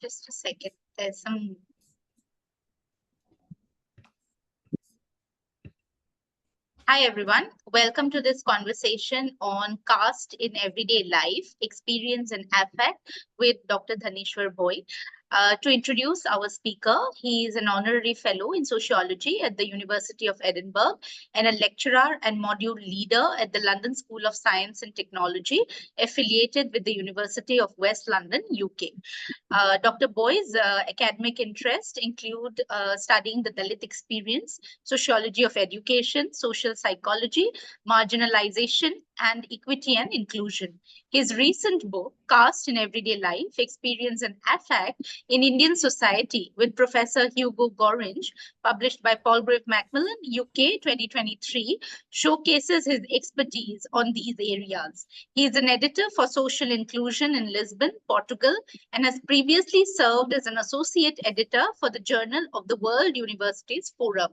Just a second. There's some. Hi, everyone. Welcome to this conversation on caste in everyday life, experience and affect with Dr. Dhaneswar Bhoi. To introduce our speaker, he is an honorary fellow in sociology at the University of Edinburgh and a lecturer and module leader at the London School of Science and Technology, affiliated with the University of West London, UK. Dr. Boy's academic interests include studying the Dalit experience, sociology of education, social psychology, marginalization, and equity and inclusion. His recent book, Caste in Everyday Life, Experience and Affect in Indian Society with Professor Hugo Goringe, published by Palgrave Macmillan, UK 2023, showcases his expertise on these areas. He is an editor for social inclusion in Lisbon, Portugal, and has previously served as an associate editor for the Journal of the World Universities Forum.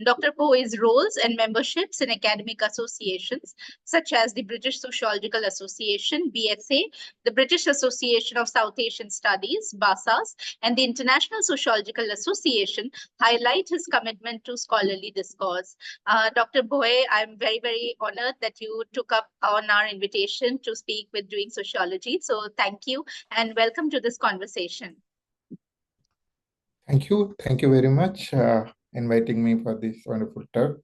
Dr. Poe's roles and memberships in academic associations such as the British Sociological Association, BSA, the British Association of South Asian Studies, BASAS, and the International Sociological Association highlight his commitment to scholarly discourse. Dr. Bhoi, I'm very, very honored that you took up on our invitation to speak with Doing Sociology. So thank you and welcome to this conversation. Thank you. Thank you very much inviting me for this wonderful talk.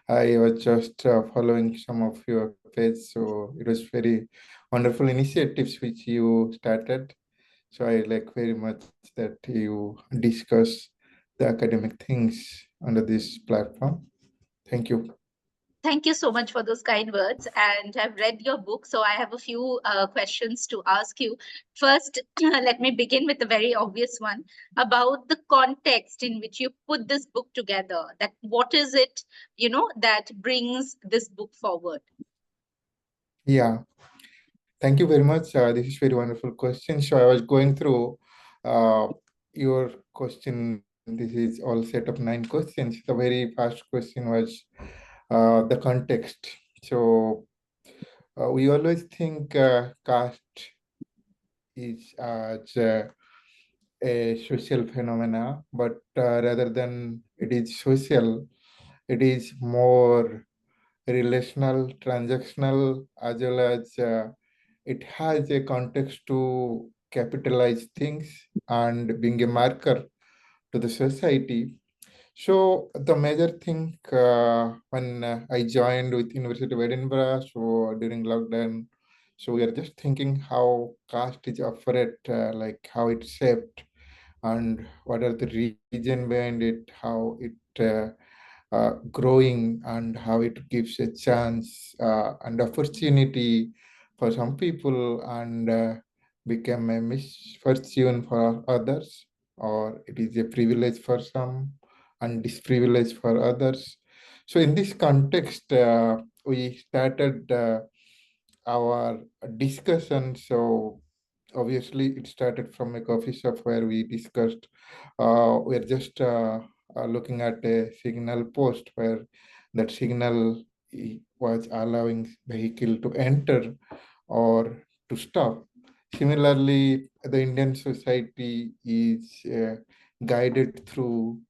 I was just following some of your page, so it was very wonderful initiatives which you started. So I like very much that you discuss the academic things under this platform. Thank you. Thank you so much for those kind words. And I've read your book, so I have a few questions to ask you. First, let me begin with a very obvious one about the context in which you put this book together. That what is it, that brings this book forward? Yeah, thank you very much. This is very wonderful question. So I was going through your question. This is all set of 9 questions. The very first question was the context. So we always think caste is as a social phenomena, but rather than it is social, it is more relational, transactional, as well as it has a context to capitalize things and being a marker to the society. So the major thing when I joined with University of Edinburgh, so during lockdown, so we are just thinking how caste is offered, like how it's shaped, and what are the reason behind it, how it growing, and how it gives a chance and opportunity for some people, and become a misfortune for others, or it is a privilege for some and disprivilege for others. So in this context, we started our discussion. So obviously it started from a coffee shop where we discussed, we're just looking at a signal post where that signal was allowing vehicle to enter or to stop. Similarly, the Indian society is guided through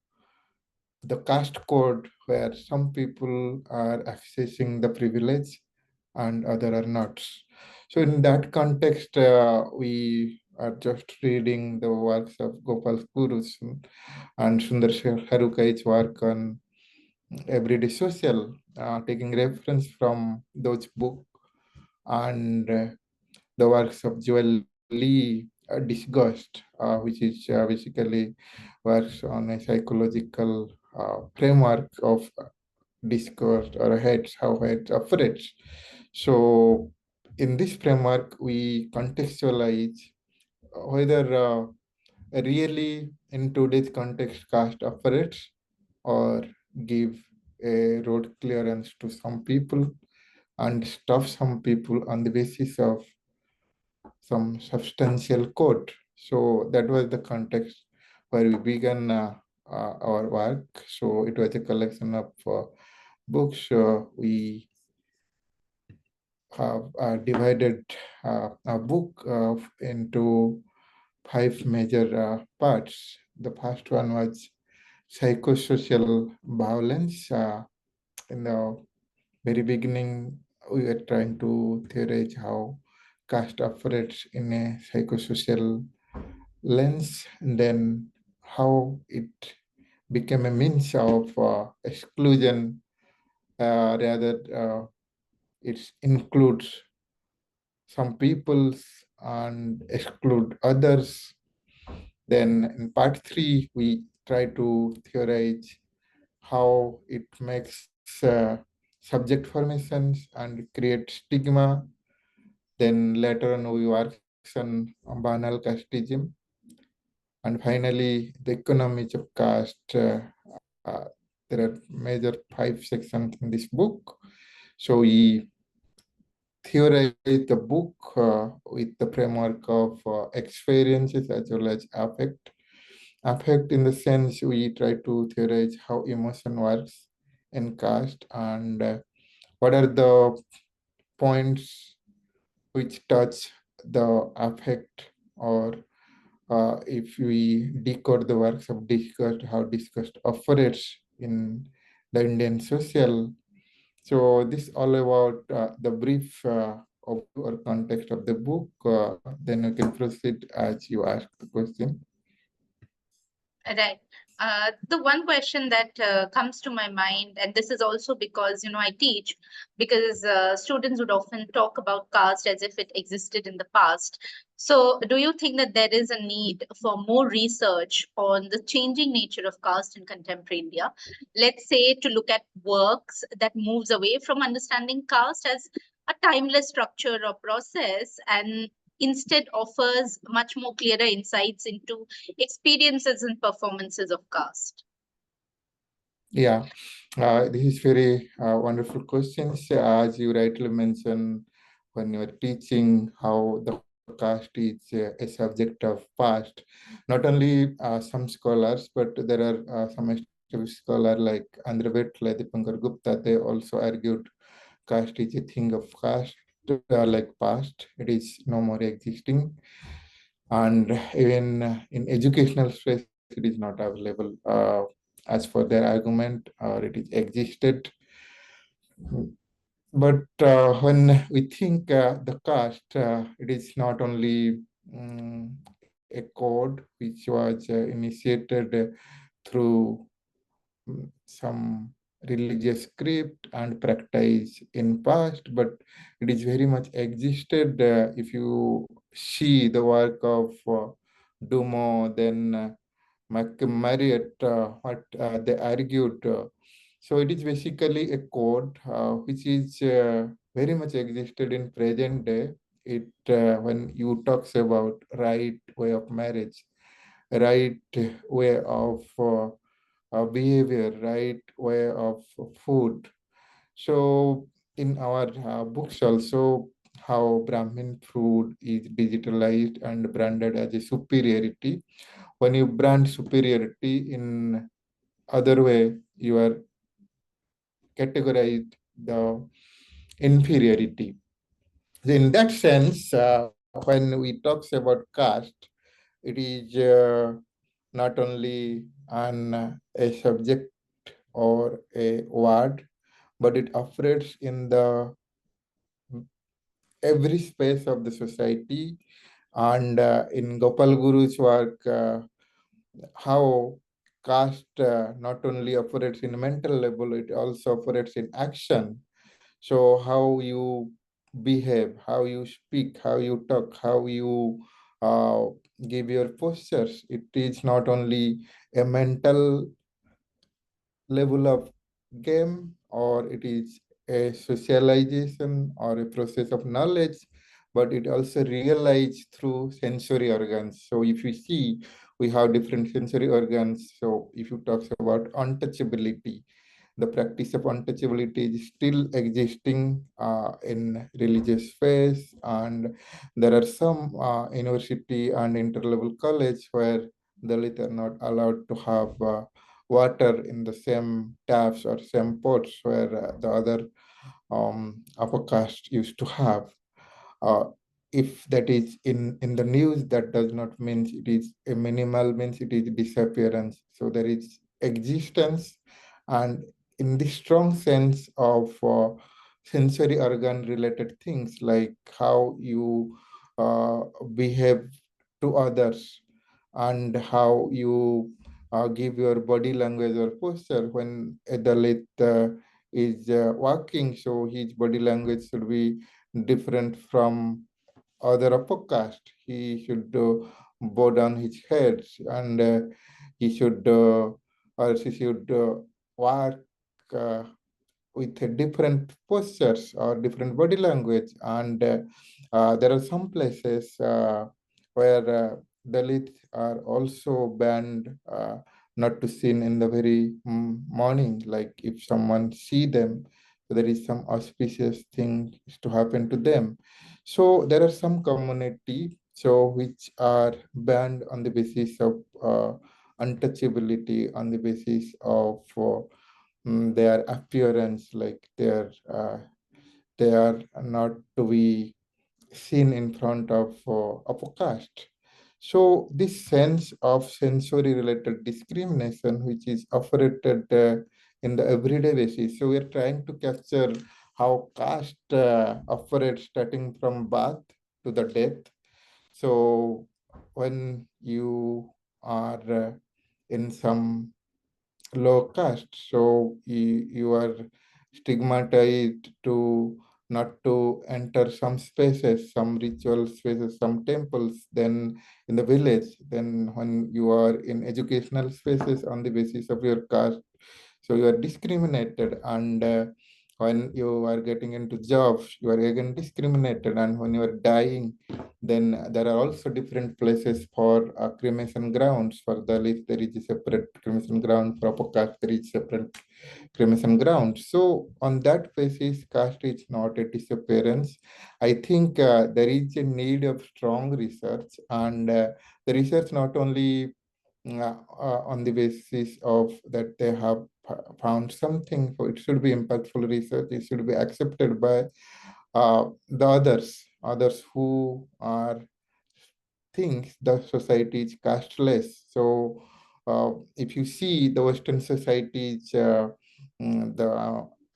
the caste code, where some people are accessing the privilege and other are not. So in that context, we are just reading the works of Gopal Guru and Sundar Harukai's work on everyday social, taking reference from those books, and the works of Joel Lee, Disgust, which is basically works on a psychological framework of discourse or heads, how heads operates. So in this framework, we contextualize whether really in today's context caste operates, or give a road clearance to some people and stop some people on the basis of some substantial code. So that was the context where we began our work. So it was a collection of books. We have divided a book into five major parts. The first one was psychosocial violence. In the very beginning, we were trying to theorize how caste operates in a psychosocial lens, and then how it became a means of exclusion. Rather, it includes some peoples and exclude others. Then in part three, we try to theorize how it makes subject formations and create stigma. Then later on, we work on banal casteism. And finally, the economics of caste. There are major five sections in this book. So we theorize the book with the framework of experiences as well as affect. Affect in the sense we try to theorize how emotion works in caste and what are the points which touch the affect, or if we decode the works of disgust, how disgust operates in the Indian social. So this all about the brief overview or context of the book. Then you can proceed as you ask the question. Right. The one question that comes to my mind, and this is also because, I teach, because students would often talk about caste as if it existed in the past. So, do you think that there is a need for more research on the changing nature of caste in contemporary India? Let's say to look at works that moves away from understanding caste as a timeless structure or process and instead offers much more clearer insights into experiences and performances of caste. Yeah, this is very wonderful questions. As you rightly mentioned, when you are teaching how the caste is a subject of past, not only some scholars, but there are some established scholars like Andrevet, Dipankar Gupta, they also argued caste is a thing of caste, like past, it is no more existing. And even in educational space, it is not available. As for their argument, or it is existed. But when we think the caste, it is not only a code which was initiated through some religious script and practice in past, but it is very much existed. If you see the work of Dumo, then Marriott, what they argued. So it is basically a code which is very much existed in present day. It when you talks about right way of marriage, right way of behavior, right way of food. So in our books also, how Brahmin food is digitalized and branded as a superiority. When you brand superiority in other way, you are categorized the inferiority. In that sense, when we talk about caste, it is not only a subject or a word, but it operates in the every space of the society. And in Gopal Guru's work, how caste not only operates in a mental level, it also operates in action. So how you behave, how you speak, how you talk, how you uh, give your postures, it is not only a mental level of game, or it is a socialization or a process of knowledge, but it also realized through sensory organs. So if you see, we have different sensory organs. So if you talk about untouchability, the practice of untouchability is still existing in religious faith, and there are some university and interlevel college where Dalit are not allowed to have water in the same taps or same pots where the other upper caste used to have. Uh, if that is in the news, that does not mean it is a minimal, means it is disappearance. So there is existence, and in the strong sense of sensory organ related things, like how you behave to others, and how you give your body language or posture when a Dalit is walking. So his body language should be different from other upper caste. He should bow down his head, and he should or she should walk uh, with a different postures or different body language. And there are some places where Dalits are also banned not to sin in the very morning. Like if someone see them, there is some auspicious thing to happen to them. So there are some community so which are banned on the basis of untouchability, on the basis of their appearance, like they are not to be seen in front of a caste. So this sense of sensory related discrimination, which is operated in the everyday basis. So we are trying to capture how caste operates starting from birth to the death. So when you are in some low caste, so you are stigmatized to not to enter some spaces, some ritual spaces, some temples, then in the village, then when you are in educational spaces on the basis of your caste, so you are discriminated. And when you are getting into jobs, you are again discriminated. And when you are dying, then there are also different places for cremation grounds. For Dalit, there is a separate cremation ground. For upper caste, there is separate cremation ground. So on that basis, caste is not a disappearance. I think there is a need of strong research, and the research not only on the basis of that they have found something. So it should be impactful research. It should be accepted by the others who are thinks the society is casteless. So if you see the Western societies, the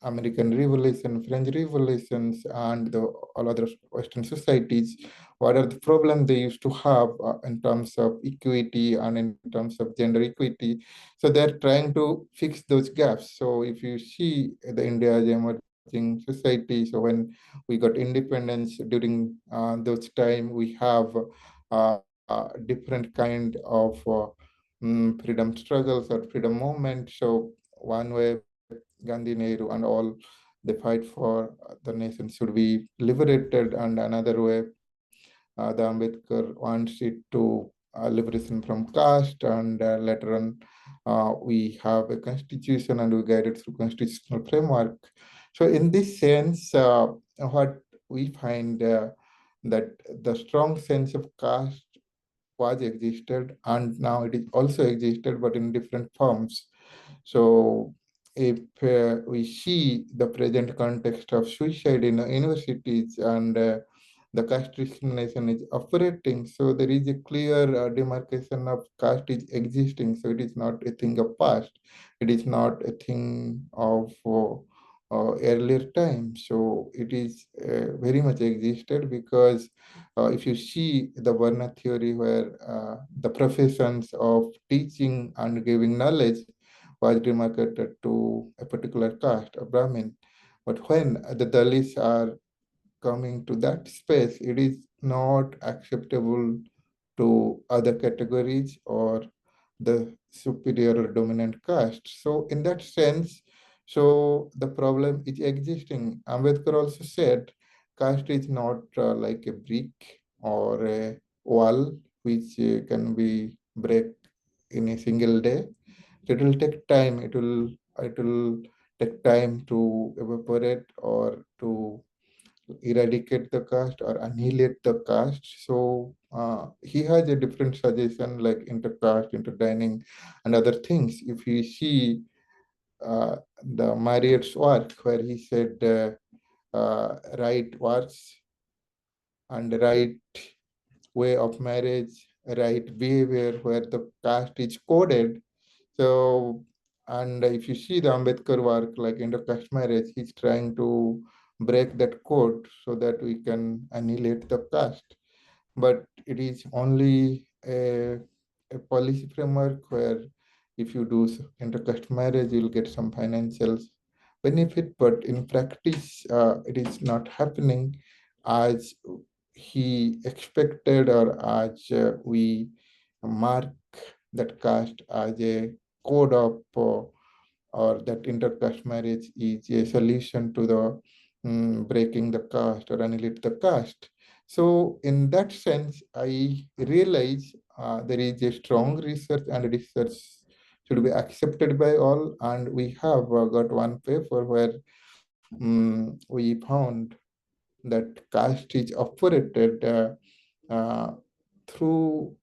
American Revolution, French Revolutions, and the all other Western societies, what are the problems they used to have in terms of equity and in terms of gender equity? So they're trying to fix those gaps. So if you see the India's emerging society, so when we got independence during those time, we have different kind of freedom struggles or freedom movement. So one way, Gandhi, Nehru, and all, they fight for the nation should be liberated, and another way, the Ambedkar wants it to liberation from caste, and later on, we have a constitution and we guide it through constitutional framework. So in this sense, what we find that the strong sense of caste was existed, and now it is also existed, but in different forms. So if we see the present context of suicide in universities, and the caste discrimination is operating, so there is a clear demarcation of caste is existing. So it is not a thing of past, it is not a thing of earlier time. So it is very much existed, because if you see the Varna theory, where the professions of teaching and giving knowledge was demarcated to a particular caste, a Brahmin. But when the Dalits are coming to that space, it is not acceptable to other categories or the superior or dominant caste. So in that sense, so the problem is existing. Ambedkar also said caste is not like a brick or a wall which can be break in a single day. It will take time. It will take time to evaporate or to eradicate the caste or annihilate the caste. So he has a different suggestion, like intercaste, interdining, and other things. If you see the Marriott's work, where he said right words and right way of marriage, right behavior where the caste is coded. So, and if you see the Ambedkar work, like inter-caste marriage, he's trying to break that code so that we can annihilate the caste. But it is only a policy framework where if you do inter-caste marriage, you'll get some financial benefit, but in practice, it is not happening as he expected or as we mark that caste as a code of or that intercaste marriage is a solution to the breaking the caste or annihilate the caste. So in that sense, I realize there is a strong research and research should be accepted by all. And we have got one paper where we found that caste is operated through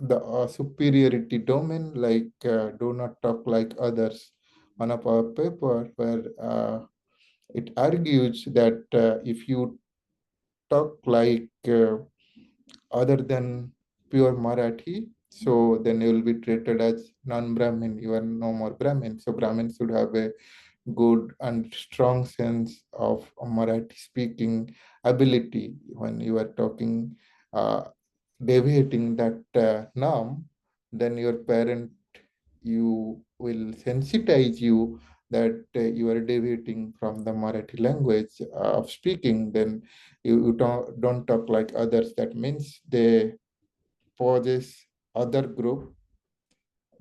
the superiority domain, like do not talk like others. One of our paper where it argues that if you talk like other than pure Marathi, so then you will be treated as non-Brahmin. You are no more Brahmin. So Brahmin should have a good and strong sense of Marathi speaking ability when you are talking, deviating that norm, then your parent, you will sensitize you that you are deviating from the Marathi language of speaking, then you don't talk like others. That means they possess other group,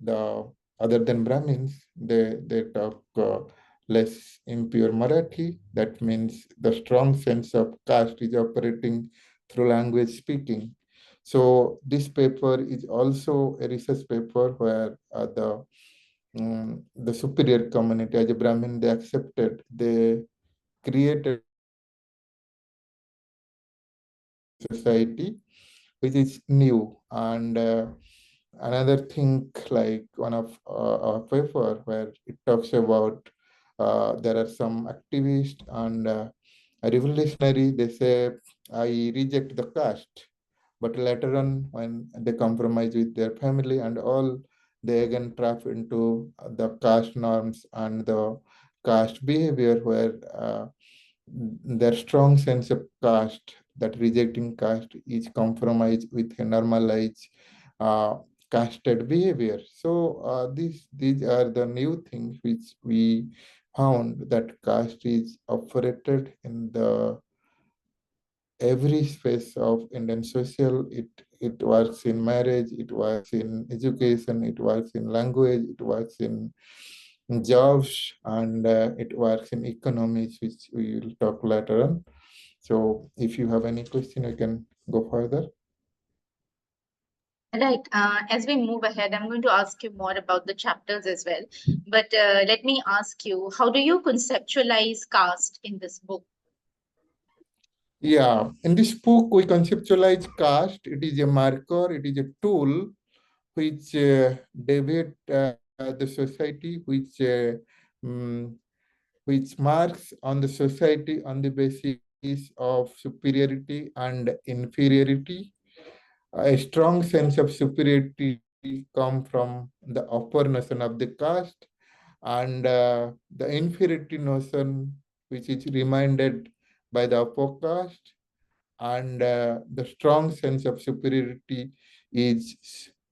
the other than Brahmins, they talk less impure Marathi. That means the strong sense of caste is operating through language speaking. So this paper is also a research paper where the superior community as a Brahmin they accepted, they created society which is new. And another thing, like one of our paper where it talks about there are some activists and revolutionary, they say, I reject the caste. But later on, when they compromise with their family and all, they again trap into the caste norms and the caste behavior where their strong sense of caste, that rejecting caste is compromised with a normalized uh, casted behavior. So these are the new things which we found that caste is operated in the every space of Indian social. It works in marriage, it works in education, it works in language, it works in jobs, and it works in economies, which we will talk later on. So if you have any question, you can go further. Right. As we move ahead, I'm going to ask you more about the chapters as well. But let me ask you, how do you conceptualize caste in this book? Yeah, in this book, we conceptualize caste. It is a marker, it is a tool which deviate the society, mm, which marks on the society on the basis of superiority and inferiority. A strong sense of superiority come from the upper notion of the caste, and the inferiority notion which is reminded by the upper caste, and the strong sense of superiority is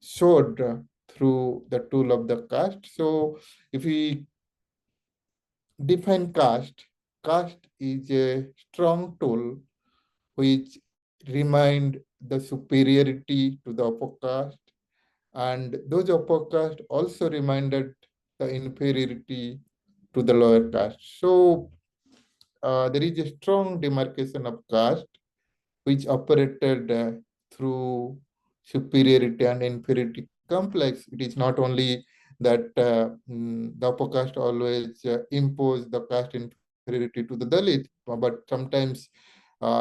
showed through the tool of the caste. So if we define caste, caste is a strong tool which remind the superiority to the upper caste, and those upper caste also reminded the inferiority to the lower caste. So there is a strong demarcation of caste which operated through superiority and inferiority complex. It is not only that the upper caste always impose the caste inferiority to the Dalit, but sometimes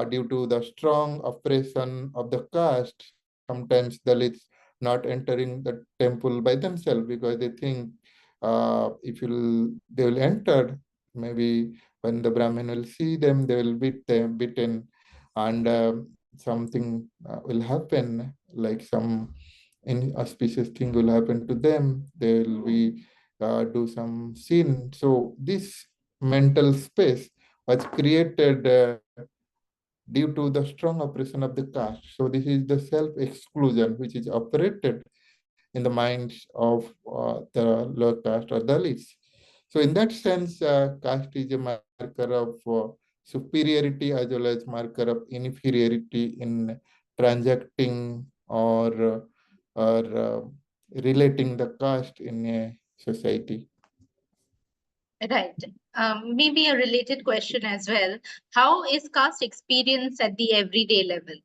due to the strong oppression of the caste, sometimes Dalits not entering the temple by themselves because they think if they will enter, maybe when the Brahmin will see them, they will beat them, beaten, and something will happen, like some inauspicious thing will happen to them. They will be do some sin. So this mental space was created due to the strong oppression of the caste. So this is the self-exclusion which is operated in the minds of the lower caste or Dalits. So in that sense, caste is a marker of superiority as well as marker of inferiority in transacting or relating the caste in a society. Right. Maybe a related question as well. How is caste experience at the everyday level?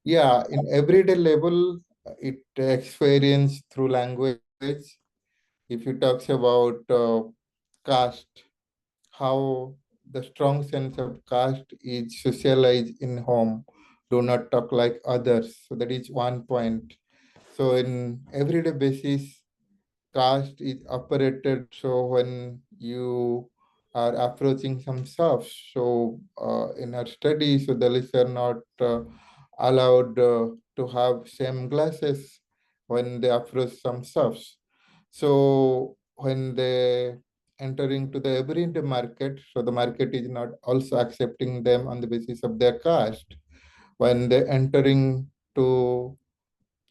Yeah, in everyday level, it experience through language. If you talk about caste, how the strong sense of caste is socialized in home, do not talk like others. So that is one point. So in everyday basis, caste is operated. So when you are approaching some stuff, so in our studies, so the listeners are not allowed to have same glasses when they approach some stuffs. So when they entering to the everyday market, so the market is not also accepting them on the basis of their caste. When they entering to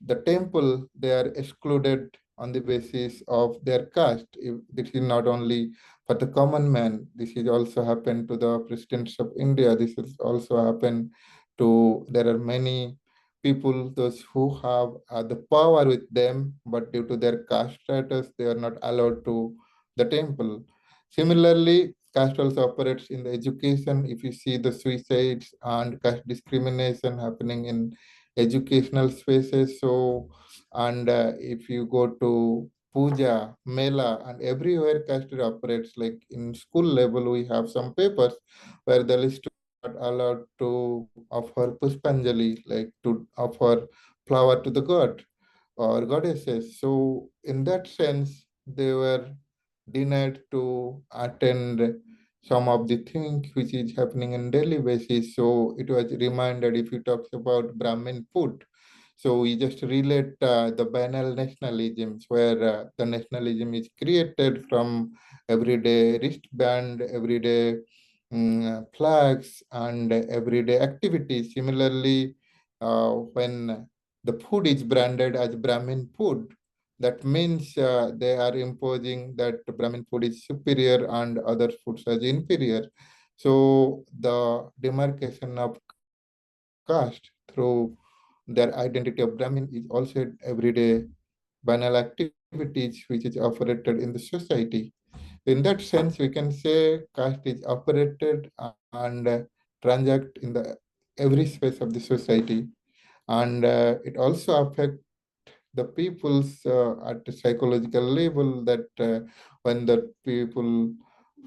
the temple, they are excluded on the basis of their caste. This is not only for the common man, this is also happened to the presidents of India. This has also happened to, there are many people, those who have the power with them, but due to their caste status, they are not allowed to the temple. Similarly, caste also operates in the education. If you see the suicides and caste discrimination happening in educational spaces. So, and if you go to puja, mela, and everywhere caste operates, like in school level, we have some papers where the students are not allowed to offer puspanjali, like to offer flower to the god or goddesses. So, in that sense, they were denied to attend some of the things which is happening in daily basis. So it was reminded if you talk about Brahmin food. So we just relate the banal nationalisms where the nationalism is created from everyday wristband, everyday flags, and everyday activities. Similarly, when the food is branded as Brahmin food, that means they are imposing that Brahmin food is superior and other foods as inferior. So the demarcation of caste through their identity of Brahmin is also everyday banal activities which is operated in the society. In that sense, we can say caste is operated and transact in the every space of the society, and it also affects the people's at the psychological level, that when the people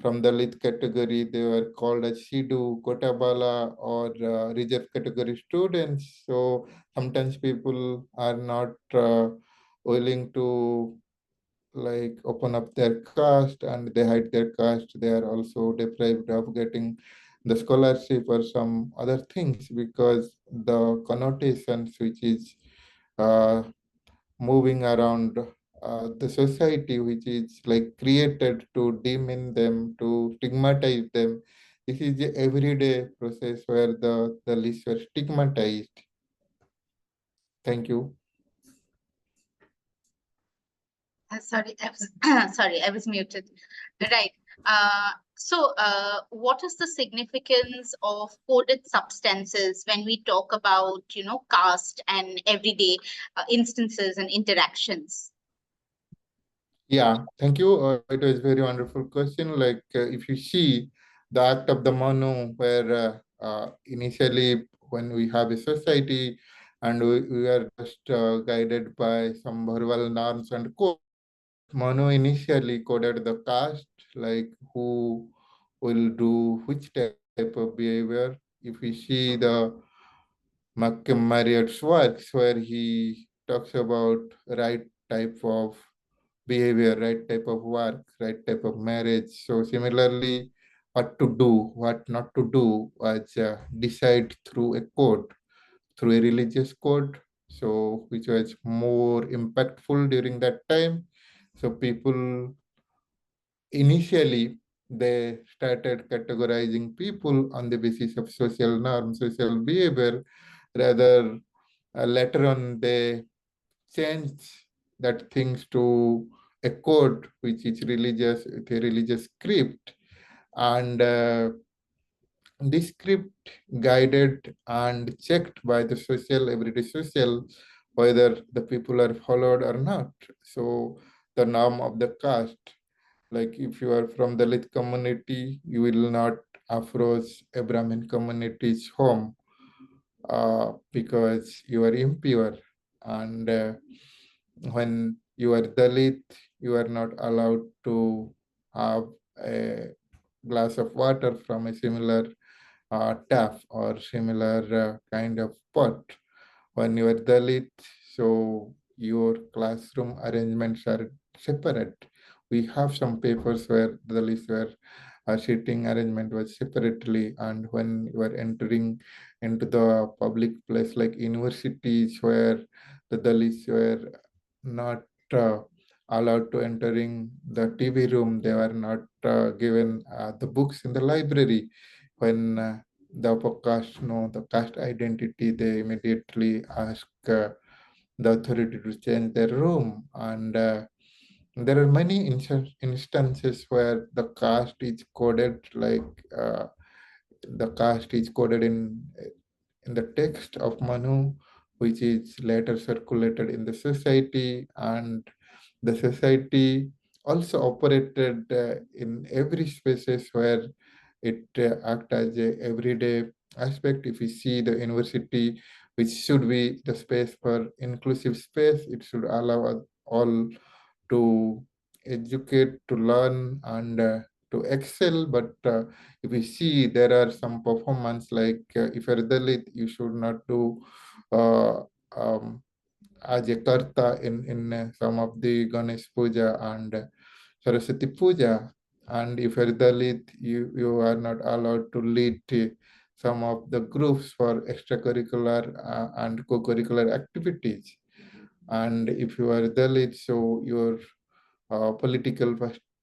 from the lit category, they were called as Shidu, Kotabala, or reserve category students. So sometimes people are not willing to like open up their caste, and they hide their caste. They are also deprived of getting the scholarship or some other things because the connotations which is uh, moving around the society, which is like created to demean them, to stigmatize them. This is the everyday process where the lists were stigmatized. Thank you. Sorry, I was sorry, I was muted. Right. What is the significance of coded substances when we talk about, caste and everyday instances and interactions? Yeah, thank you. It was very wonderful question. Like if you see the act of the Manu, where initially when we have a society and we are just guided by some verbal norms and codes, Manu initially coded the caste, like who will do which type of behavior. If we see the Marriott's works, where he talks about right type of behavior, right type of work, right type of marriage. So similarly, what to do, what not to do was decided through a code, through a religious code, so which was more impactful during that time. So people initially they started categorizing people on the basis of social norms, social behavior. Rather, later on they changed that things to a code which is religious, with a religious script, and this script guided and checked by the social, everyday social, whether the people are followed or not. So the norm of the caste, like if you are from the Dalit community, you will not approach a Brahmin community's home because you are impure. And when you are Dalit, you are not allowed to have a glass of water from a similar tap or similar kind of pot. When you are Dalit, so your classroom arrangements are separate. We have some papers where Dalits were seating arrangement was separately, and when you are entering into the public place like universities where the Dalits were not uh, allowed to entering the TV room, they were not given the books in the library. When the upper caste know the caste identity, they immediately ask the authority to change their room. And there are many instances where the caste is coded like the caste is coded in the text of Manu, which is later circulated in the society, and the society also operated in every spaces where it act as a everyday aspect. If we see the university, which should be the space for inclusive space, it should allow us all to educate, to learn, and to excel. But if we see there are some performance like if you're Dalit, you should not do uh, um, as a karta in some of the Ganesh Puja and Saraswati Puja. And if you're Dalit, you are not allowed to lead some of the groups for extracurricular and co-curricular activities. And if you are Dalit, so your political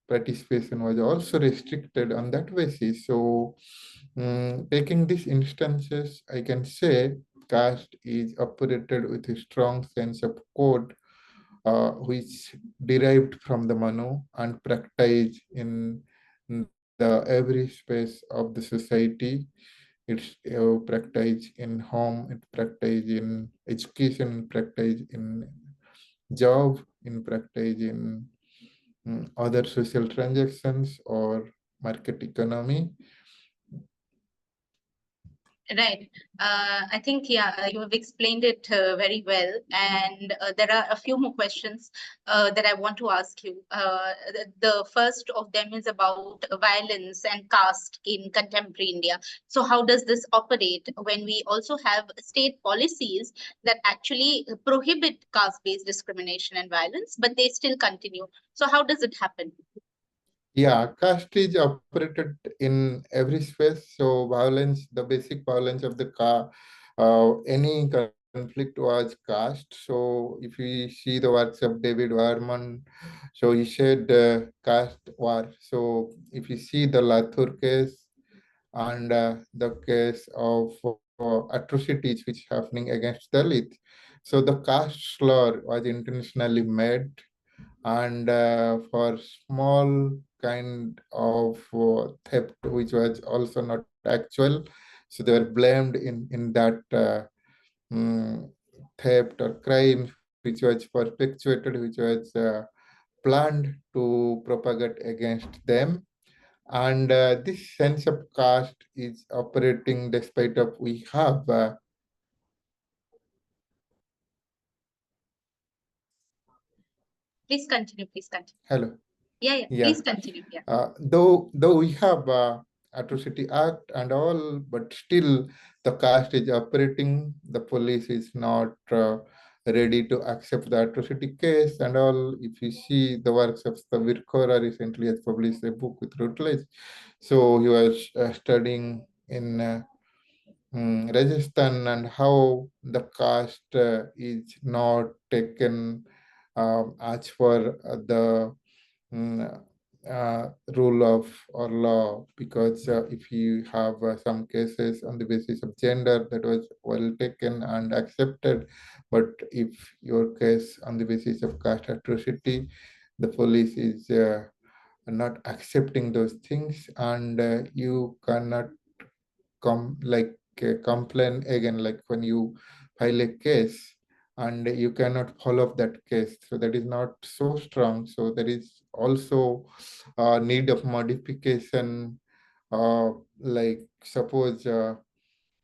participation was also restricted on that basis. So, taking these instances, I can say caste is operated with a strong sense of code, which derived from the Manu and practiced in the every space of the society. It's practiced in home, it practiced in education, practiced in job, in practice in other social transactions or market economy. Right. I think, yeah, you have explained it very well. And there are a few more questions that I want to ask you. The first of them is about violence and caste in contemporary India. So, how does this operate when we also have state policies that actually prohibit caste-based discrimination and violence, but they still continue? So, how does it happen? Yeah, caste is operated in every space. So violence, the basic violence of the any conflict was caste. So if we see the works of David Warman, so he said caste war. So if you see the Lathur case and the case of atrocities which happening against Dalit, so the caste slur was intentionally made, and for small kind of theft which was also not actual, so they were blamed in that mm, theft or crime which was perpetuated, which was planned to propagate against them. And this sense of caste is operating despite of we have Please continue. Please continue. hello. Yeah, yeah. Yeah. Please continue. Yeah. Though we have atrocity act and all, but still the caste is operating. The police is not ready to accept the atrocity case and all. If you see the works of Savir Kora recently has published a book with Routledge. So he was studying in Rajasthan and how the caste is not taken as per the mm, rule of or law, because if you have some cases on the basis of gender, that was well taken and accepted, but if your case on the basis of caste atrocity, the police is not accepting those things, and you cannot complain again, like when you file a case and you cannot follow up that case, so that is not so strong. So there is also a need of modification, like suppose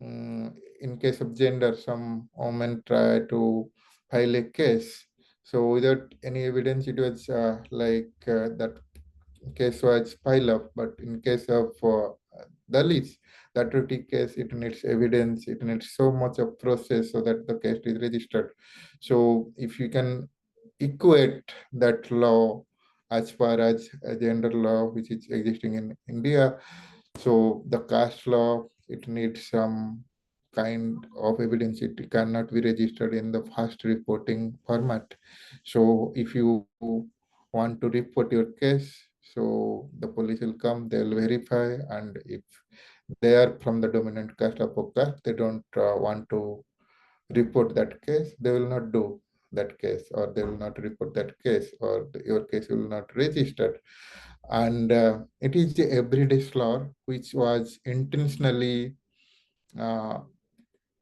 in case of gender, some women try to file a case, so without any evidence it was that case was pile up. But in case of Dalits, the atrocity case, it needs evidence, it needs so much of process so that the case is registered. So if you can equate that law as far as a gender law which is existing in India, so the caste law, it needs some kind of evidence. It cannot be registered in the fast reporting format. So if you want to report your case, so the police will come, they'll verify, and if they are from the dominant caste of caste, they don't want to report that case, they will not do that case, or they will not report that case, or your case will not register. And it is the everyday law which was intentionally uh,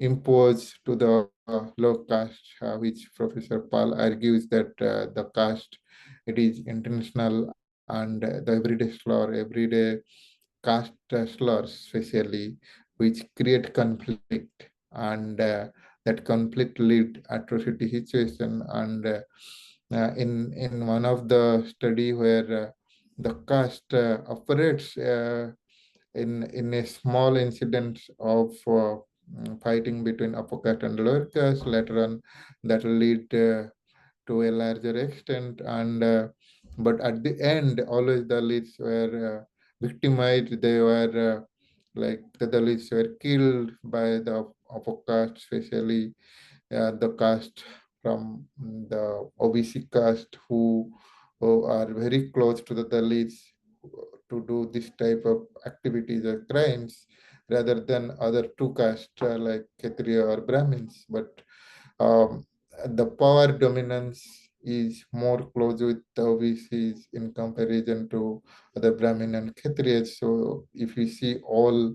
imposed to the low caste, which Professor Paul argues that the caste, it is intentional, and the everyday slur, everyday caste slurs, especially, which create conflict, and that conflict lead atrocity situation. And in one of the study where the caste operates in a small incident of fighting between upper caste and lower caste. Later on, that will lead to a larger extent. And but at the end, always the Dalits were victimized. They were the Dalits were killed by the upper caste, especially the caste from the OBC caste, who are very close to the Dalits, to do this type of activities or crimes, rather than other two castes like Kshatriya or Brahmins. But um, the power dominance is more close with the OBCs in comparison to the Brahmin and Kshatriyas. So if you see all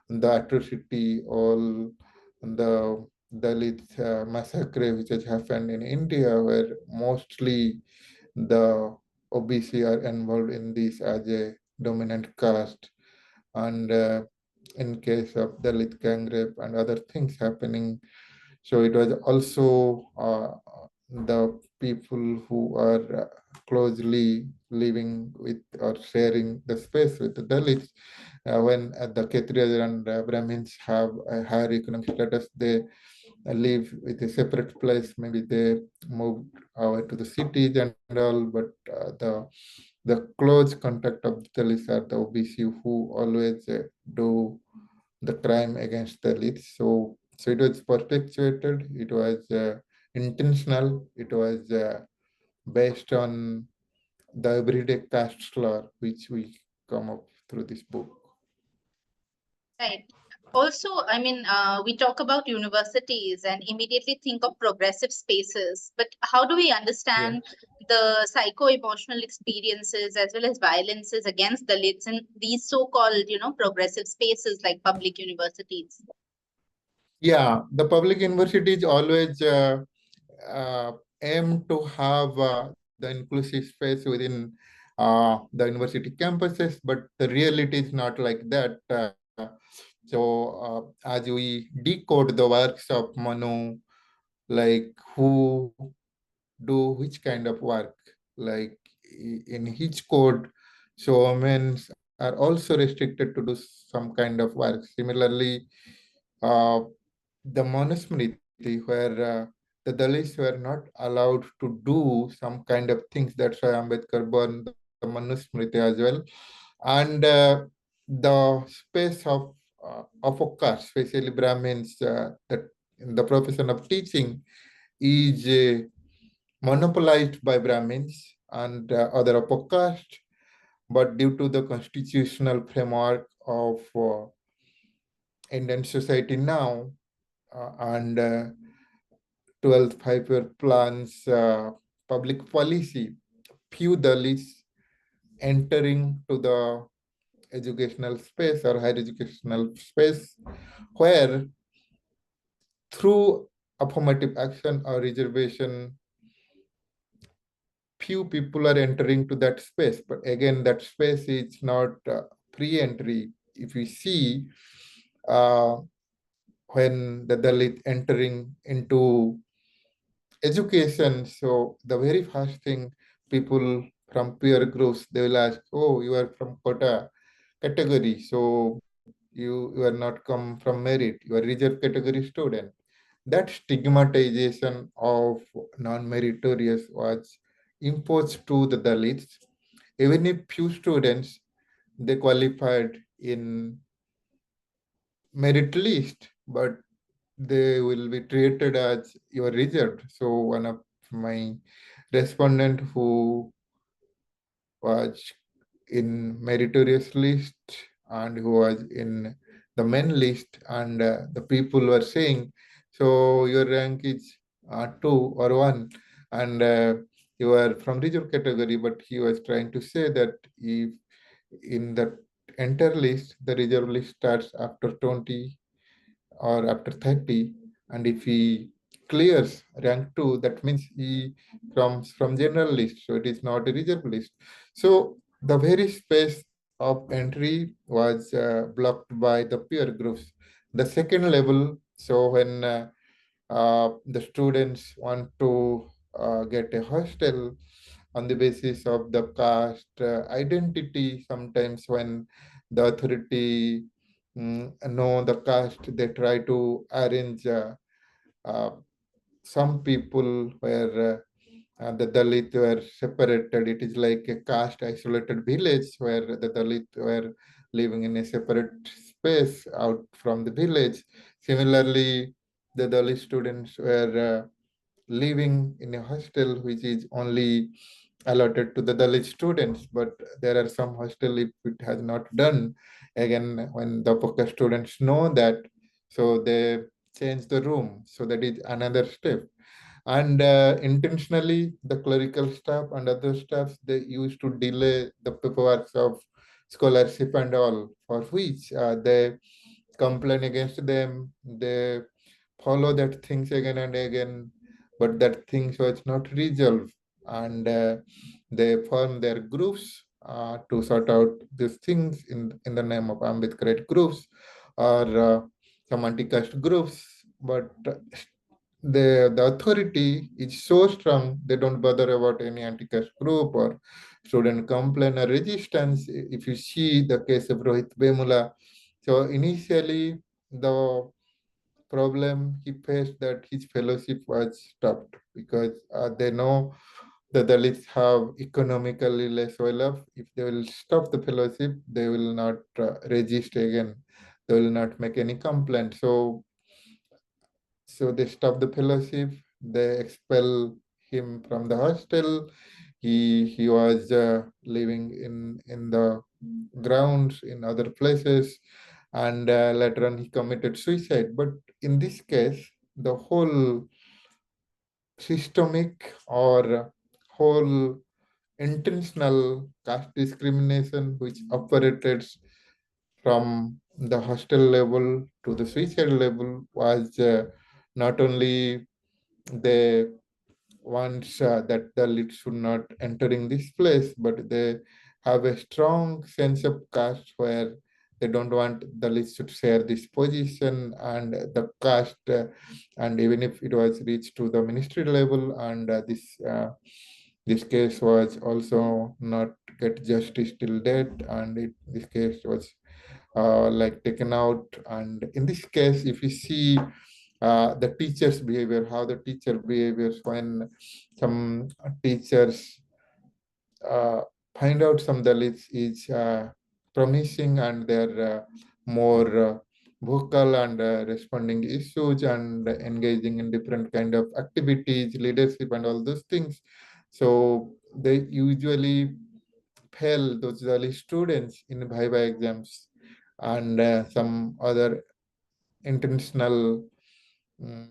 the atrocity, all the Dalit massacre which has happened in India, where mostly the OBC are involved in this as a dominant caste, and in case of Dalit gang rape and other things happening. So it was also the people who are closely living with or sharing the space with the Dalits. When the Kshatriyas and Brahmins have a higher economic status, they live with a separate place. Maybe they moved to the cities and all, but the close contact of the Dalits are the OBC, who always do the crime against the Dalits. So it was perpetuated. It was intentional. It was based on the everyday caste law, which we come up through this book. Right. Also, I mean, we talk about universities and immediately think of progressive spaces, but how do we Yeah. understand the psycho-emotional experiences as well as violences against Dalits in these so-called, progressive spaces like public universities? Yeah, the public universities always uh, aim to have the inclusive space within the university campuses, but the reality is not like that. As we decode the works of Manu, like who do which kind of work, like in his code, so women are also restricted to do some kind of work. Similarly, uh, the Manusmriti, where the Dalits were not allowed to do some kind of things. That's why Ambedkar burned the Manusmriti as well. And the space of a caste, especially Brahmins, that in the profession of teaching is monopolized by Brahmins and other upper caste. But due to the constitutional framework of Indian society now and 12th five-year plans, public policy, few Dalits entering to the educational space or higher educational space where through affirmative action or reservation few people are entering to that space. But again, that space is not free entry. If we see uh, when the Dalit entering into education, so the very first thing people from peer groups, they will ask, oh, you are from quota category, so you are not come from merit, you are reserve category student. That stigmatization of non-meritorious was imposed to the Dalits. Even if few students they qualified in merit list, but they will be treated as you are reserved. So one of my respondent who was in meritorious list and who was in the main list, and the people were saying, so your rank is 2 or 1, and you are from reserve category. But he was trying to say that if in the entire list, the reserve list starts after 20 or after 30, and if he clears rank 2, that means he comes from general list, so it is not a reserve list. So the very space of entry was blocked by the peer groups. The second level, so when the students want to get a hostel on the basis of the caste identity, sometimes when the authority know the caste, they try to arrange uh, some people where the Dalit were separated. It is like a caste isolated village where the Dalit were living in a separate space out from the village. Similarly, the Dalit students were living in a hostel which is only allotted to the Dalit students, but there are some hostel if it has not done. Again, when the Poka students know that, so they change the room. So that is another step. And intentionally, the clerical staff and other staffs, they used to delay the paperwork of scholarship and all, for which they complain against them. They follow that things again and again, but that things was not resolved. And they form their groups to sort out these things in the name of Ambedkarite groups or some anti-caste groups. But the authority is so strong, they don't bother about any anti-caste group or student complaint or resistance. If you see the case of Rohit Bemula, so initially the problem he faced that his fellowship was stopped because they know the Dalits have economically less well off. If they will stop the fellowship, they will not resist again. They will not make any complaint. So they stop the fellowship. They expel him from the hostel. He was living in the grounds in other places, and later on he committed suicide. But in this case, the whole systemic or whole intentional caste discrimination which operated from the hostel level to the suicide level was not only they want that the lead should not entering this place, but they have a strong sense of caste where they don't want the list should share this position and the caste, and even if it was reached to the ministry level, and this case was also not get justice till date, and this case was like taken out. And in this case, if you see the teacher's behavior, how the teacher behaviors when some teachers uh, find out some Dalits is promising and they're more vocal and responding issues and engaging in different kind of activities, leadership and all those things. So they usually fail those early students in Viva exams and some other intentional mm,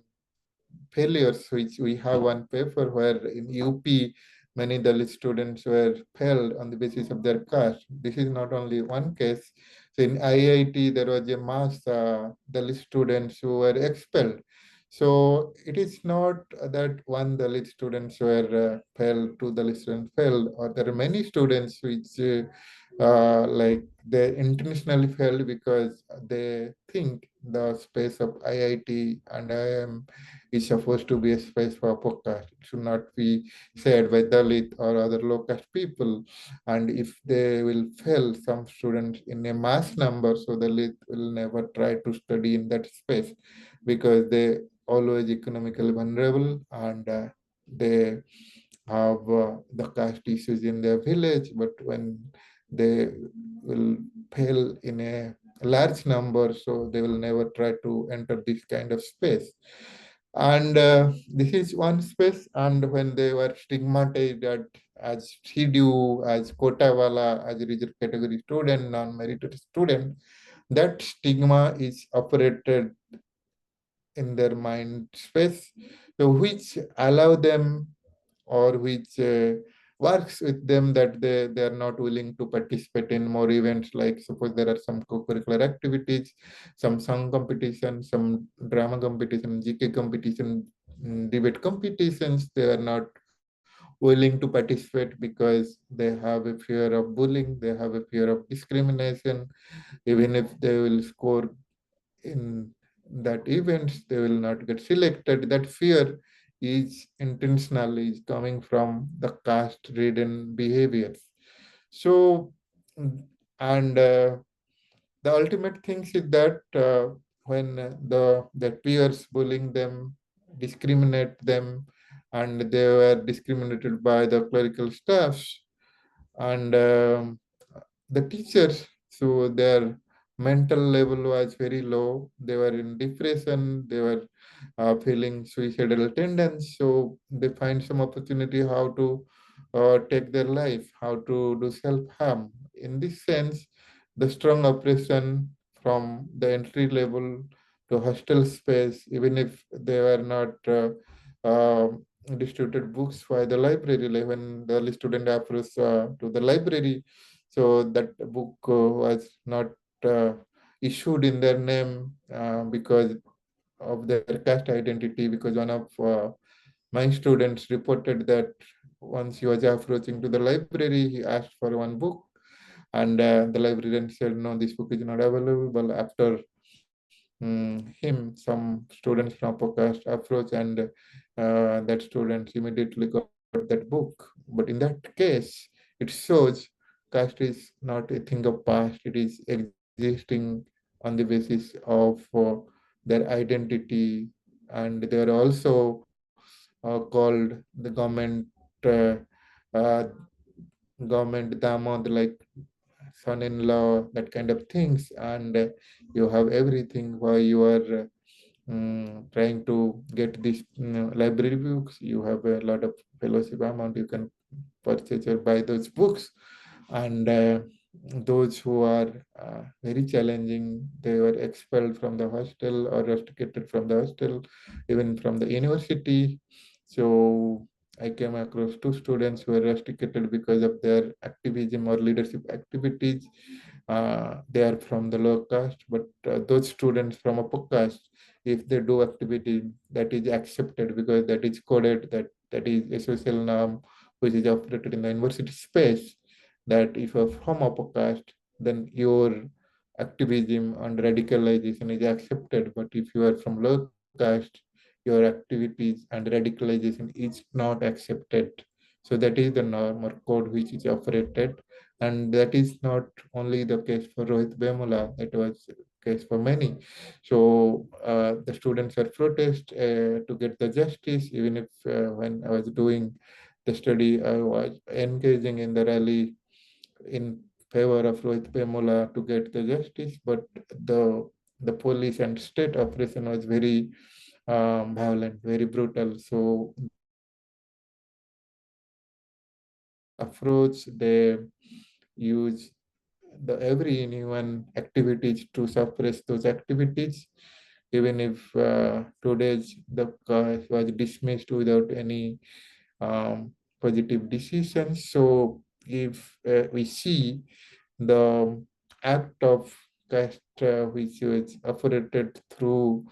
failures, which we have one paper where in UP, many Dalit students were failed on the basis of their caste. This is not only one case. So in IIT, there was a mass Dalit students who were expelled. So it is not that one Dalit students were failed, two Dalit students failed, or there are many students which like they intentionally failed because they think the space of IIT and IIM is supposed to be a space for podcast. It should not be shared by Dalit or other low caste people. And if they will fail some students in a mass number, so Dalit will never try to study in that space because they always economically vulnerable and they have the caste issues in their village. But when they will fail in a large number, so they will never try to enter this kind of space. And this is one space. And when they were stigmatized as Shidu, as Kotawala, as a reserved category student, non-meritorious student, that stigma is operated in their mind space, so which allow them or which works with them that they are not willing to participate in more events, like suppose there are some co-curricular activities, some song competition, some drama competition, GK competition, debate competitions. They are not willing to participate because they have a fear of bullying, they have a fear of discrimination. Even if they will score in that events, they will not get selected. That fear is intentional, is coming from the caste ridden behaviors. So and the ultimate thing is that when the peers bullying them, discriminate them, and they were discriminated by the clerical staffs and the teachers, so their mental level was very low. They were in depression, they were feeling suicidal tendencies, so they find some opportunity how to take their life, how to do self-harm. In this sense, the strong oppression from the entry level to hostel space, even if they were not uh, distributed books by the library, like when the early student approached to the library, so that book was not uh, issued in their name because of their caste identity. Because one of my students reported that once he was approaching to the library, he asked for one book, and the librarian said, "No, this book is not available." But after him, some students from podcast approach, and that student immediately got that book. But in that case, it shows caste is not a thing of past, it is existing on the basis of their identity. And they are also called the uh, uh, government damod, like son-in-law, that kind of things. And you have everything while you are trying to get these library books. You have a lot of fellowship amount, you can purchase or buy those books. And those who are very challenging, they were expelled from the hostel or rusticated from the hostel, even from the university. So I came across two students who were rusticated because of their activism or leadership activities. They are from the low caste, but those students from upper caste, if they do activity, that is accepted because that is coded, that is a social norm which is operated in the university space. That if you're from upper caste, then your activism and radicalization is accepted. But if you are from low caste, your activities and radicalization is not accepted. So that is the norm or code which is operated. And that is not only the case for Rohit Vemula, it was case for many. So the students are protest to get the justice. Even if when I was doing the study, I was engaging in the rally in favor of Rohit Vemula to get the justice, but the police and state operation was very violent, very brutal. So approach they use the every human activities to suppress those activities. Even if today's the case was dismissed without any positive decisions. So if we see the act of caste which was operated through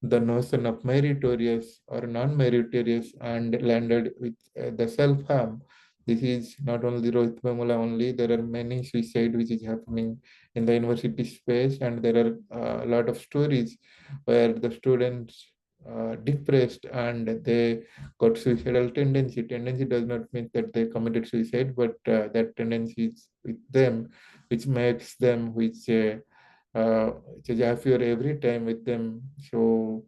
the notion of meritorious or non-meritorious and landed with the self-harm. This is not only Rohit Vemula only, there are many suicide which is happening in the university space, and there are a lot of stories where the students depressed and they got suicidal tendency. Tendency does not mean that they committed suicide, but that tendency is with them, which makes them, which is happier every time with them. So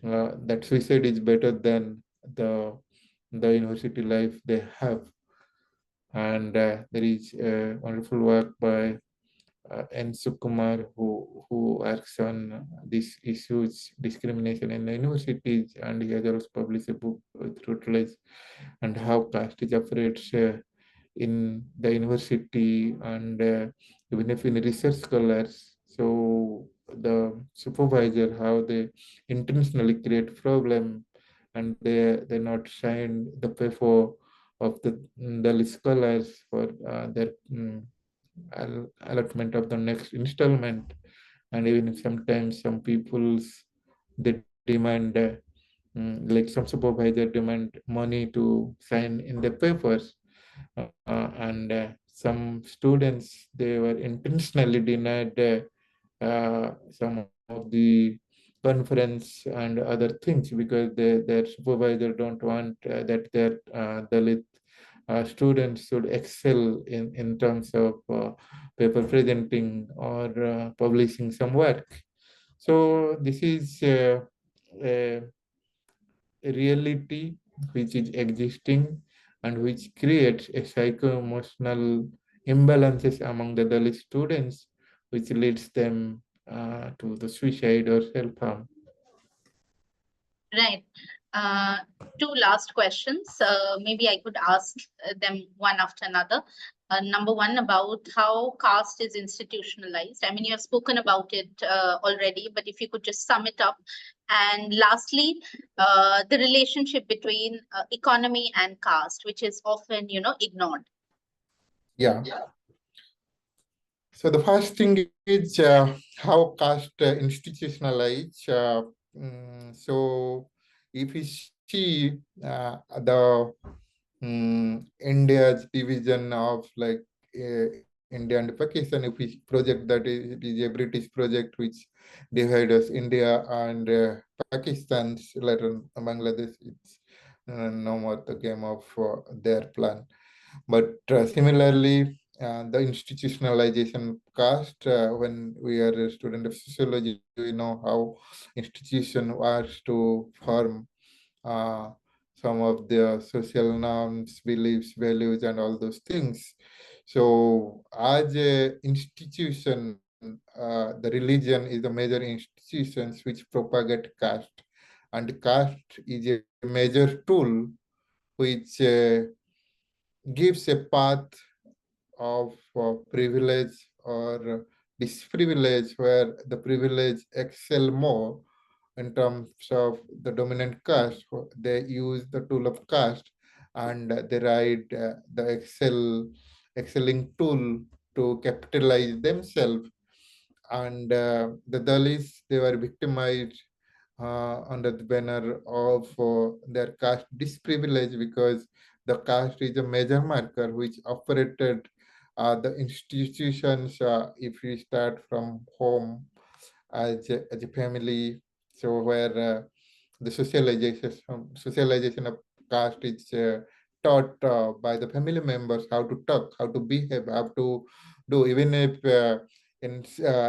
that suicide is better than the university life they have. And there is a wonderful work by N. Sukumar, who works on these issues, discrimination in the universities, and he has also published a book through Trillage and how caste is operates in the university and even if in research scholars. So the supervisor, how they intentionally create problem and they not sign the paper of the scholars for their allotment of the next installment. And even if sometimes some people's they demand like some supervisor demand money to sign in the papers, and some students they were intentionally denied some of the conference and other things because their supervisor don't want that their Dalit students should excel in terms of paper presenting or publishing some work. So this is a reality which is existing and which creates a psycho-emotional imbalances among the Dalit students, which leads them to the suicide or self-harm. Right. Uh, Two last questions. Maybe I could ask them one after another. Number one, about how caste is institutionalized. I mean, you have spoken about it already, but if you could just sum it up. And lastly, the relationship between economy and caste, which is often, ignored. Yeah. So the first thing is how caste institutionalized. So if we see the India's division of like India and Pakistan, if we project that it is a British project which divides us India and Pakistan, later Bangladesh, it's no more the game of their plan. But similarly, the institutionalization caste, when we are a student of sociology, we know how institution was to form uh, some of the social norms, beliefs, values, and all those things. So, as a institution, the religion is the major institutions which propagate caste, and caste is a major tool which gives a path of privilege or disprivilege where the privilege excel more in terms of the dominant caste. They use the tool of caste and they ride the excelling tool to capitalize themselves. And the Dalits, they were victimized under the banner of their caste disprivilege because the caste is a major marker which operated the institutions. If we start from home as a family, so where the socialization of caste is taught by the family members how to talk, how to behave, how to do, even if In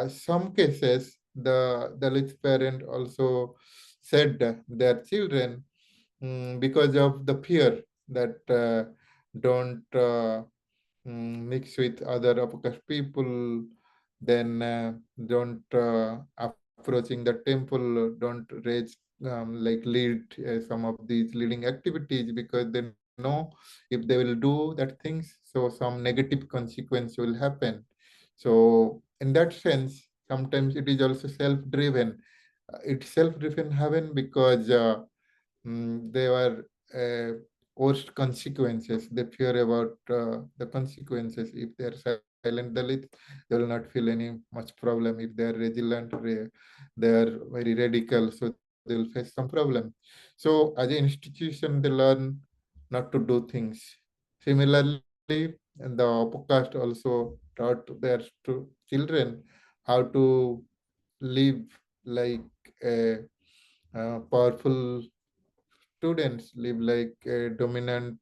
some cases, the Dalit parent also said their children, because of the fear that don't mix with other Apakas people, then don't approaching the temple, don't raise like lead some of these leading activities, because they know if they will do that things, so some negative consequence will happen. So in that sense, sometimes it is also self-driven. It's self-driven happen because they were worst consequences. They fear about the consequences. If they are silent Dalits, they will not feel any much problem. If they are resilient, they are very radical, so they will face some problem. So as an institution, they learn not to do things. Similarly, the podcast also taught their children how to live like a powerful students, live like a dominant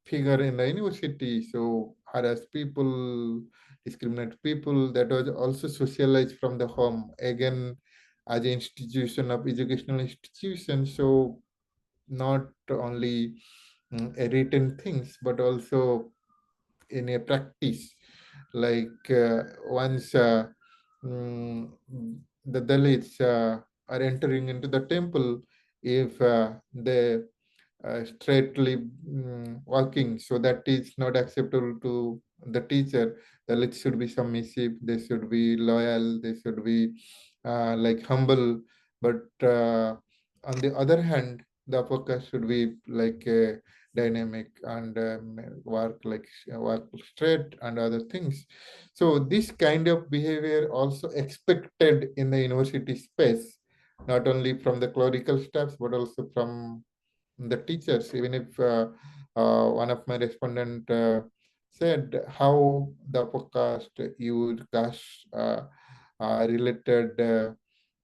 figure in the university, so harass people, discriminate people. That was also socialized from the home. Again, as an institution of educational institution, so not only a written things, but also in a practice. Like once mm, the Dalits are entering into the temple, if they straightly walking, so that is not acceptable to the teacher. The Dalits should be submissive, they should be loyal, they should be like humble. But on the other hand, the focus should be like dynamic and work straight and other things. So this kind of behavior also expected in the university space, not only from the clerical staffs but also from the teachers. Even if one of my respondent said how the podcast used caste related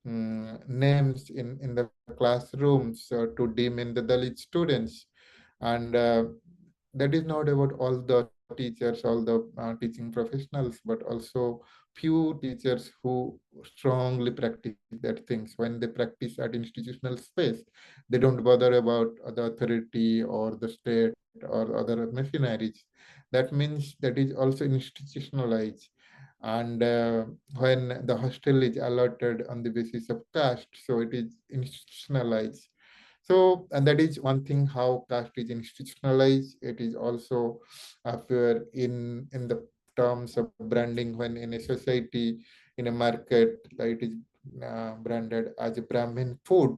names in the classrooms to deem in the Dalit students. And that is not about all the teachers, all the teaching professionals, but also few teachers who strongly practice that things. When they practice at institutional space, they don't bother about the authority or the state or other machineries. That means that is also institutionalized. And when the hostel is allotted on the basis of caste, so it is institutionalized. So, and that is one thing how caste is institutionalized. It is also appear in the terms of branding. When in a society, in a market, like it is branded as a Brahmin food.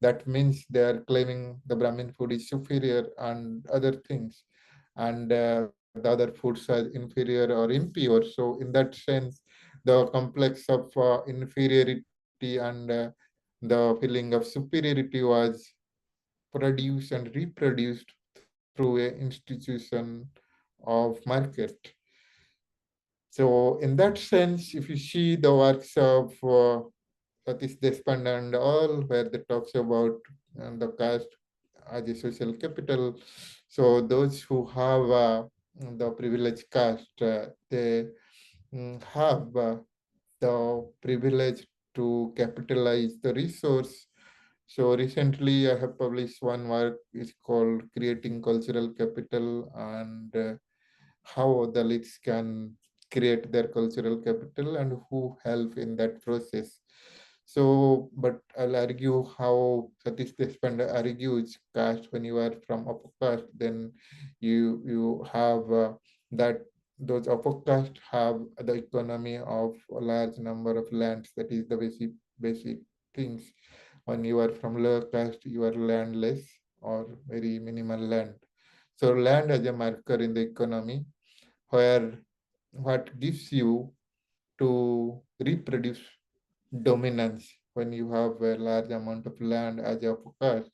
That means they are claiming the Brahmin food is superior and other things, and the other foods are inferior or impure. So in that sense, the complex of inferiority and the feeling of superiority was produced and reproduced through a institution of market. So in that sense, if you see the works of Satish Deshpande and all, where they talks about the caste as a social capital, so those who have the privileged caste, they have the privilege to capitalize the resource. So recently, I have published one work. It's called "Creating Cultural Capital" and how the Dalits can create their cultural capital and who help in that process. So, but I'll argue how Satish Deshpande argues caste. When you are from upper caste, then you have that those upper caste have the economy of a large number of lands. That is the basic things. When you are from lower caste, you are landless or very minimal land. So land as a marker in the economy, where what gives you to reproduce dominance. When you have a large amount of land as a focus,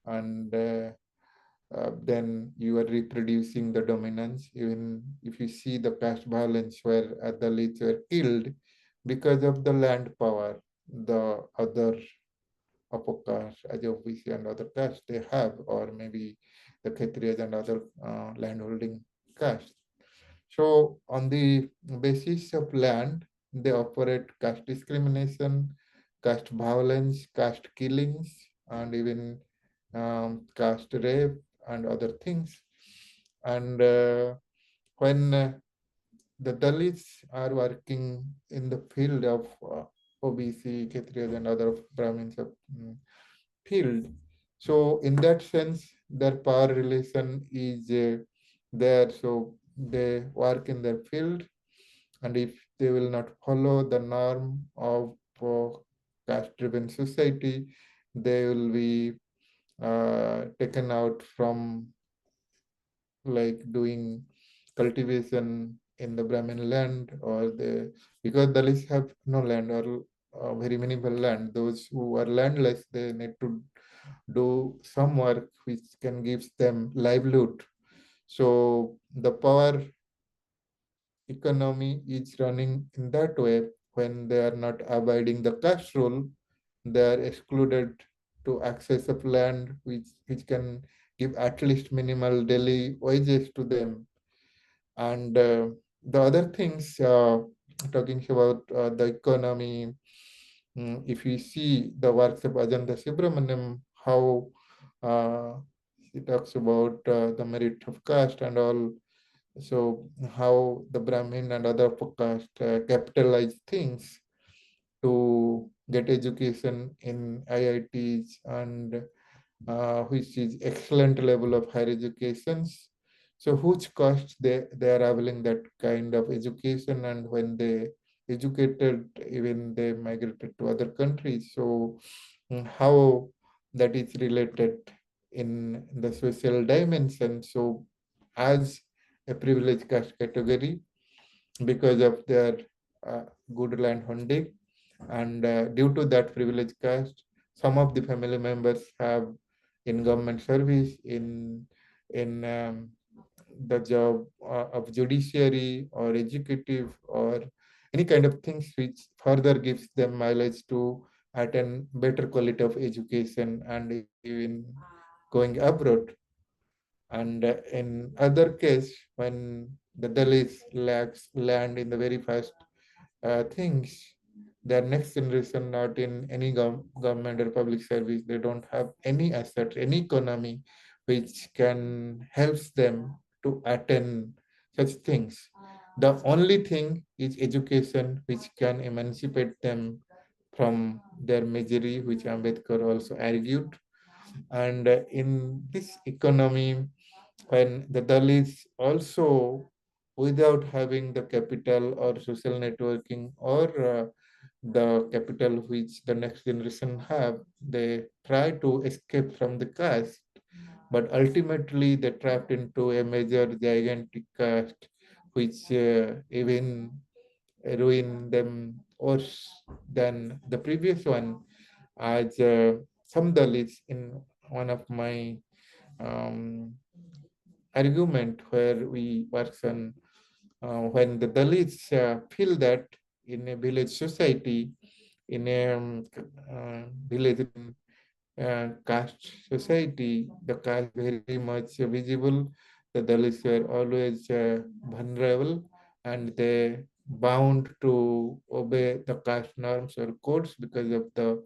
and then you are reproducing the dominance. Even if you see the caste violence where Dalits were killed because of the land power, the other upper caste, as OBC and other castes they have, or maybe the Kshatriyas and other landholding castes. So on the basis of land, they operate caste discrimination, caste violence, caste killings, and even caste rape and other things. And when the Dalits are working in the field of OBC, Kshatriyas, and other Brahmins field. So in that sense, their power relation is there. So they work in their field, and if they will not follow the norm of caste-driven society, they will be taken out from like doing cultivation in the Brahmin land, or the because Dalits have no land or very minimal land. Those who are landless, they need to do some work which can give them livelihood. So the power economy is running in that way. When they are not abiding the caste rule, they are excluded to access of land which can give at least minimal daily wages to them. And the other things, talking about the economy, if you see the works of Ajanta Subramaniam, how he talks about the merit of caste and all, so how the Brahmin and other caste capitalize things to get education in IITs, and which is excellent level of higher educations. So which cost they are availing that kind of education, and when they educated, even they migrated to other countries. So how that is related in the social dimension. So as a privileged caste category, because of their uh, good land holding, and due to that privileged caste, some of the family members have in government service, in the job of judiciary or executive or any kind of things which further gives them mileage to attain better quality of education and even going abroad. And in other case, when the Dalits lacks land in the very first things, their next generation not in any government or public service, they don't have any asset, any economy which can help them to attain such things. The only thing is education which can emancipate them from their misery, which Ambedkar also argued. And in this economy, when the Dalits also, without having the capital or social networking or the capital which the next generation have, they try to escape from the caste, but ultimately they trapped into a major gigantic caste which even ruin them worse than the previous one. As some Dalits in one of my um, argument where we works on, when the Dalits feel that in a village society, in a village caste society, the caste very much visible. The Dalits were always vulnerable, and they bound to obey the caste norms or codes because of the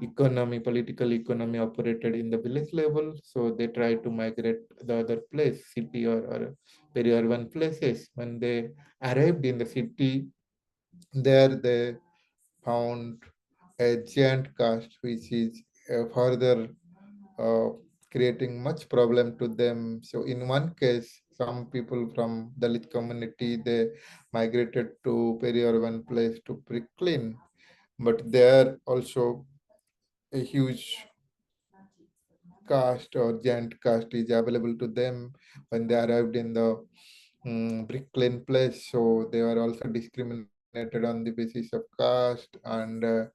economy, political economy operated in the village level. So they try to migrate the other place, city or peri-urban places. When they arrived in the city, there they found a giant caste, which is further uh, creating much problem to them. So in one case, some people from Dalit community, they migrated to peri-urban place to Brooklyn, but there also a huge caste or giant caste is available to them when they arrived in the Brooklyn place. So they were also discriminated on the basis of caste, and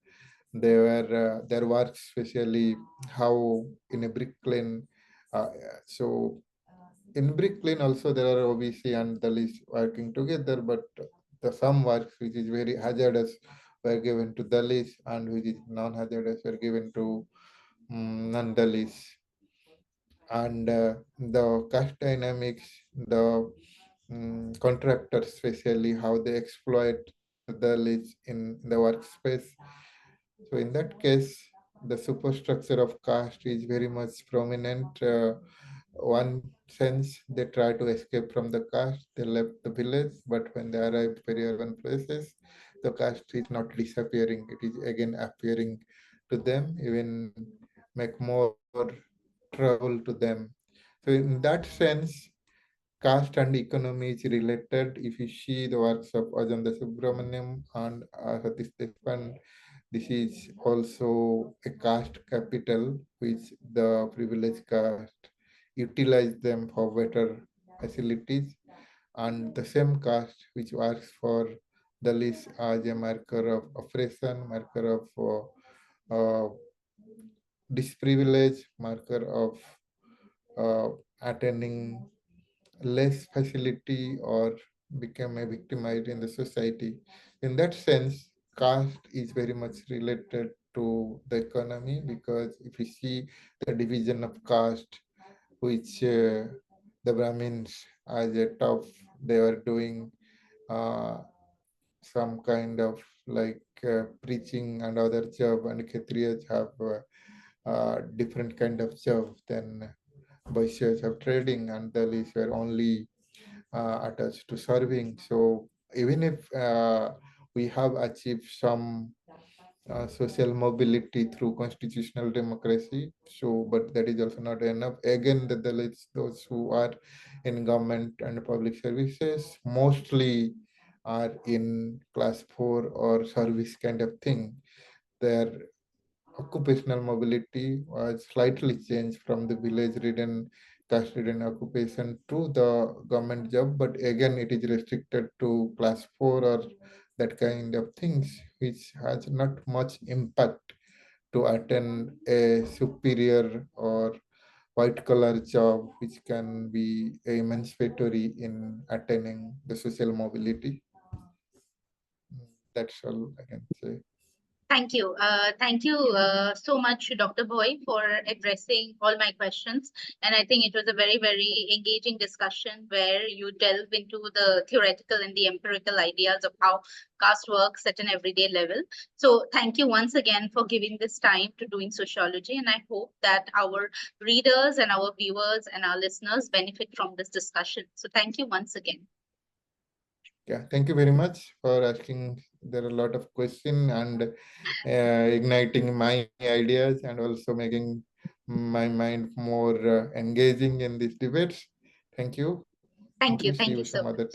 they were their work, especially how in a Brooklyn. Uh, so in Brooklyn also there are OBC and Dalits working together, but the some works which is very hazardous were given to Dalits, and which is non-hazardous were given to non-Dalits. And the caste dynamics, the contractors, especially how they exploit Dalits in the workspace. So in that case, the superstructure of caste is very much prominent. One sense they try to escape from the caste, they left the village, but when they arrive very urban places, the caste is not disappearing, it is again appearing to them, even make more trouble to them. So in that sense, caste and economy is related. If you see the works of Ajanda Subramaniam and Satish Deshpande, this is also a caste capital, which the privileged caste utilize them for better facilities, and the same caste which works for Dalits as a marker of oppression, marker of disprivilege, marker of uh, attending less facility or become a victimized in the society. In that sense, caste is very much related to the economy, because if you see the division of caste, which the Brahmins as a top, they were doing uh, some kind of like preaching and other job, and Kshatriyas have different kind of job. Then Vaishyas have trading, and Dalits were only attached to serving. So even if we have achieved some social mobility through constitutional democracy, so but that is also not enough. Again, the Dalits, those who are in government and public services, mostly are in class 4 or service kind of thing. Their occupational mobility was slightly changed from the village-ridden, caste-ridden occupation to the government job, but again it is restricted to class 4 or that kind of things, which has not much impact to attend a superior or white collar job, which can be emancipatory in attaining the social mobility. That's all I can say. Thank you. Thank you so much, Dr. Bhoi, for addressing all my questions. And I think it was a very, very engaging discussion where you delve into the theoretical and the empirical ideas of how caste works at an everyday level. So thank you once again for giving this time to doing sociology. And I hope that our readers and our viewers and our listeners benefit from this discussion. So thank you once again. Yeah, thank you very much for asking. There are a lot of questions and igniting my ideas, and also making my mind more engaging in these debates. Thank you. Thank you. Thank See you. you Thank some you so other much. time.